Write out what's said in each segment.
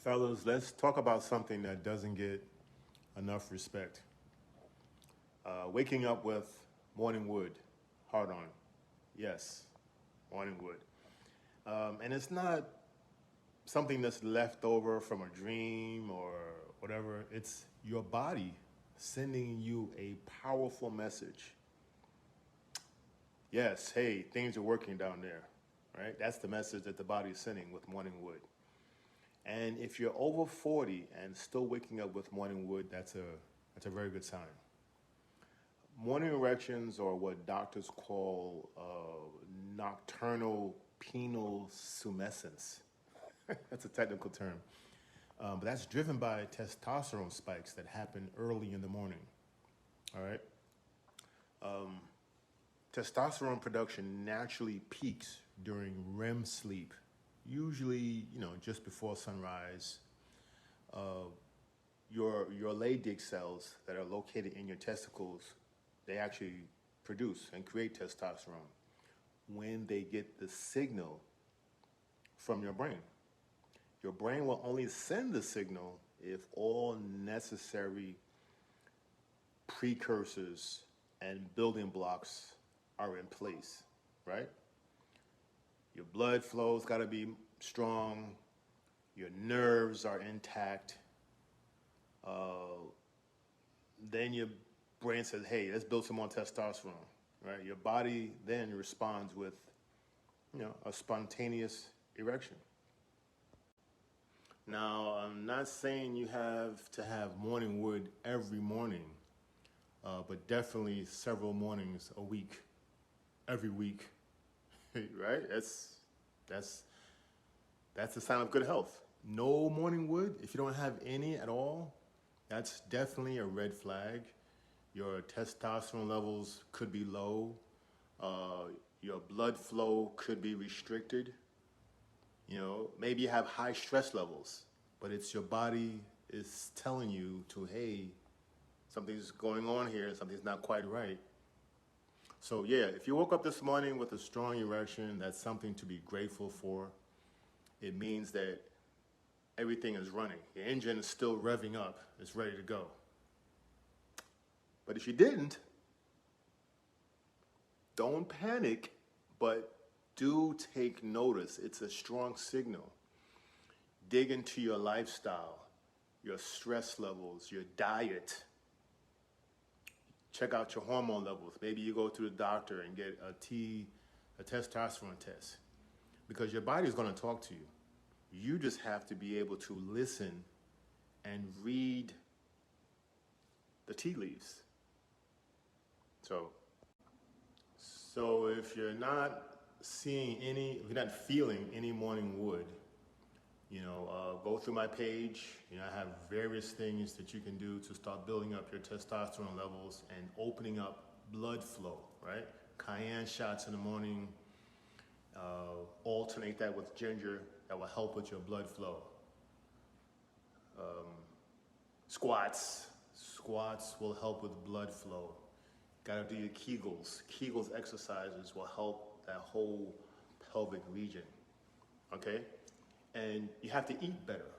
Fellas, let's talk about something that doesn't get enough respect. Waking up with morning wood, hard on. Yes, morning wood. And it's not something that's left over from a dream or whatever. It's your body sending you a powerful message. Yes, hey, things are working down there, right? That's the message that the body is sending with morning wood. And if you're over 40 and still waking up with morning wood, that's a very good sign. Morning erections are what doctors call nocturnal penile sumescence. That's a technical term. But that's driven by testosterone spikes that happen early in the morning. All right. Testosterone production naturally peaks during REM sleep, usually, just before sunrise. Your Leydig cells that are located in your testicles, they actually produce and create testosterone when they get the signal from your brain. Your brain will only send the signal if all necessary precursors and building blocks are in place, right? Your blood flow's got to be strong. Your nerves are intact. Then your brain says, hey, let's build some more testosterone, right? Your body then responds with, a spontaneous erection. Now, I'm not saying you have to have morning wood every morning, but definitely several mornings a week, every week, right? That's a sign of good health. No morning wood, if you don't have any at all, that's definitely a red flag. Your testosterone levels could be low. Your blood flow could be restricted. Maybe you have high stress levels, but it's your body is telling you to, hey, something's going on here, something's not quite right. So yeah, if you woke up this morning with a strong erection, that's something to be grateful for. It means that everything is running. Your engine is still revving up. It's ready to go. But if you didn't, don't panic, but do take notice. It's a strong signal. Dig into your lifestyle, your stress levels, your diet. Check out your hormone levels. Maybe you go to the doctor and get a testosterone test, because your body is going to talk to you. You just have to be able to listen and read the tea leaves. So if you're not if you're not feeling any morning wood, go through my page. I have various things that you can do to start building up your testosterone levels and opening up blood flow, right? Cayenne shots in the morning, alternate that with ginger. That will help with your blood flow. Squats will help with blood flow. Gotta do your Kegels. Kegels exercises will help that whole pelvic region, okay? And you have to eat better.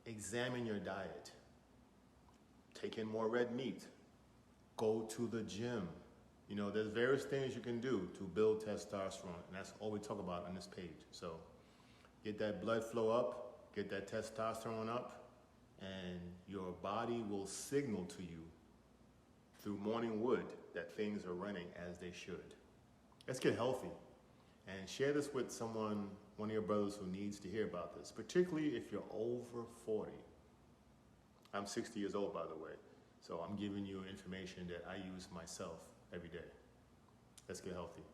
Examine your diet. Take in more red meat. Go to the gym. There's various things you can do to build testosterone, and that's all we talk about on this page. So get that blood flow up, get that testosterone up, and your body will signal to you through morning wood that things are running as they should. Let's get healthy and share this with one of your brothers who needs to hear about this, particularly if you're over 40. I'm 60 years old, by the way, so I'm giving you information that I use myself every day. Let's get healthy.